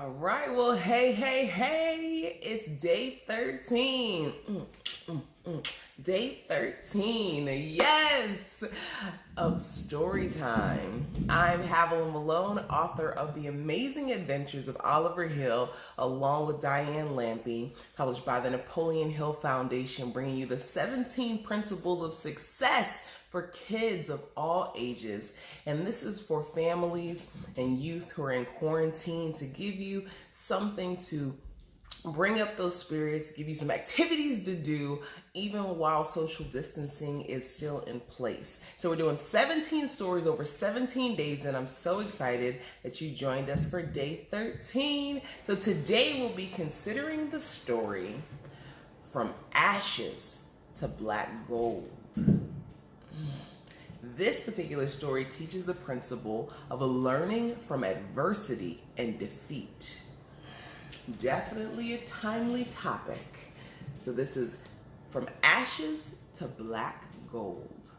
All right, well, hey, it's day 13. Day 13, yes, of story time. I'm Havilah Malone, author of The Amazing Adventures of Oliver Hill, along with Diane Lampy, published by the Napoleon Hill Foundation, bringing you the 17 principles of success for kids of all ages. And this is for families and youth who are in quarantine, to give you something to bring up those spirits, give you some activities to do even while social distancing is still in place. So we're doing 17 stories over 17 days, and I'm so excited that you joined us for day 13. So today we'll be considering the story From Ashes to Black Gold. This particular story teaches the principle of learning from adversity and defeat. Definitely a timely topic. So this is From Ashes to Black Gold.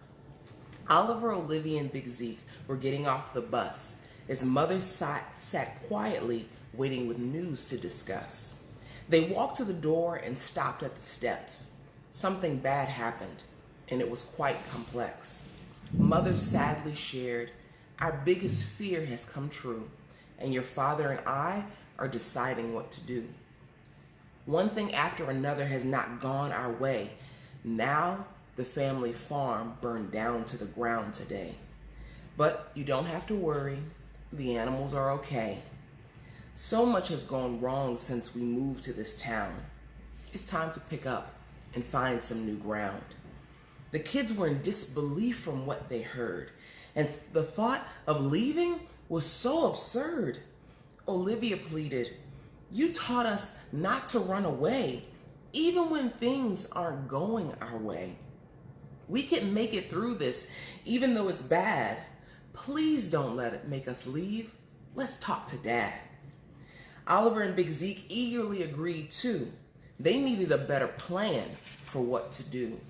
Oliver, Olivia, and Big Zeke were getting off the bus. His mother sat quietly, waiting with news to discuss. They walked to the door and stopped at the steps. Something bad happened, and it was quite complex. Mother sadly shared, "Our biggest fear has come true, and your father and I are deciding what to do. One thing after another has not gone our way. Now the family farm burned down to the ground today. But you don't have to worry. The animals are okay. So much has gone wrong since we moved to this town. It's time to pick up and find some new ground." The kids were in disbelief from what they heard, and the thought of leaving was so absurd. Olivia pleaded, "You taught us not to run away, even when things aren't going our way. We can make it through this, even though it's bad. Please don't let it make us leave. Let's talk to Dad." Oliver and Big Zeke eagerly agreed too. They needed a better plan for what to do.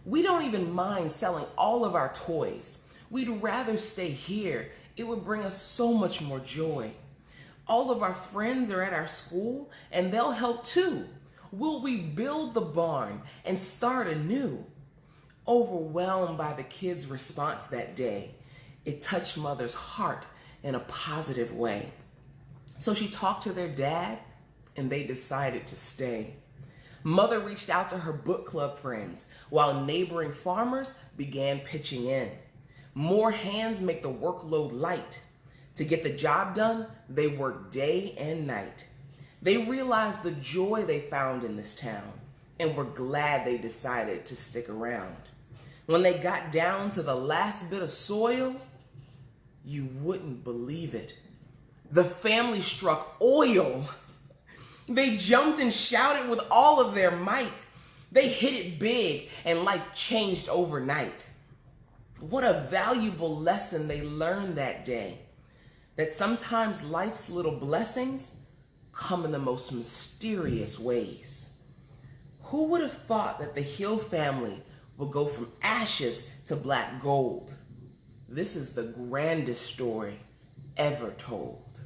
"We don't even mind selling all of our toys. We'd rather stay here. It would bring us so much more joy. All of our friends are at our school, and they'll help too. We'll rebuild the barn and start anew." Overwhelmed by the kids' response that day, it touched Mother's heart in a positive way. So she talked to their dad, and they decided to stay. Mother reached out to her book club friends, while neighboring farmers began pitching in. More hands make the workload light. To get the job done, they worked day and night. They realized the joy they found in this town, and were glad they decided to stick around. When they got down to the last bit of soil, you wouldn't believe it. The family struck oil. They jumped and shouted with all of their might. They hit it big, and life changed overnight. What a valuable lesson they learned that day. That sometimes life's little blessings come in the most mysterious ways. Who would have thought that the Hill family would go from ashes to black gold? This is the grandest story ever told.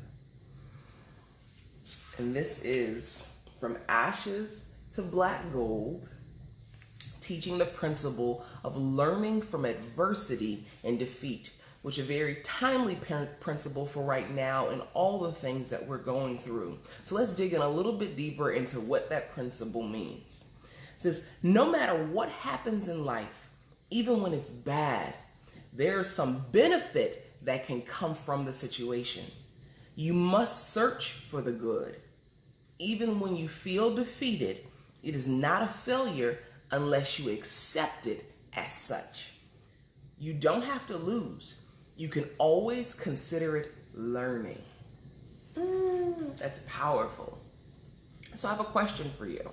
And this is From Ashes to Black Gold, teaching the principle of learning from adversity and defeat, which is a very timely principle for right now and all the things that we're going through. So let's dig in a little bit deeper into what that principle means. It says, no matter what happens in life, even when it's bad, there's some benefit that can come from the situation. You must search for the good. Even when you feel defeated, it is not a failure unless you accept it as such. You don't have to lose. You can always consider it learning. That's powerful. So I have a question for you.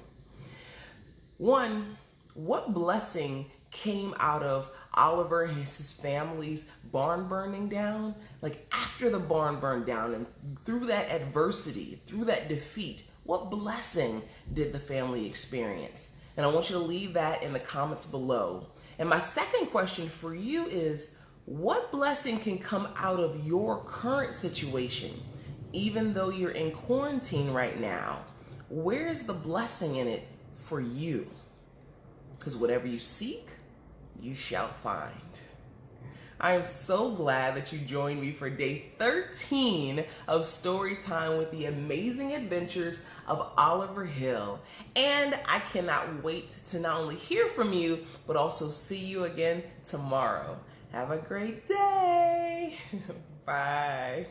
One, what blessing came out of Oliver and his family's barn burning down? Like after the barn burned down and through that adversity, through that defeat, what blessing did the family experience? And I want you to leave that in the comments below. And my second question for you is, what blessing can come out of your current situation, even though you're in quarantine right now, where's the blessing in it for you? Because whatever you seek, you shall find. I am so glad that you joined me for day 13 of Storytime with the Amazing Adventures of Oliver Hill. And I cannot wait to not only hear from you, but also see you again tomorrow. Have a great day. Bye.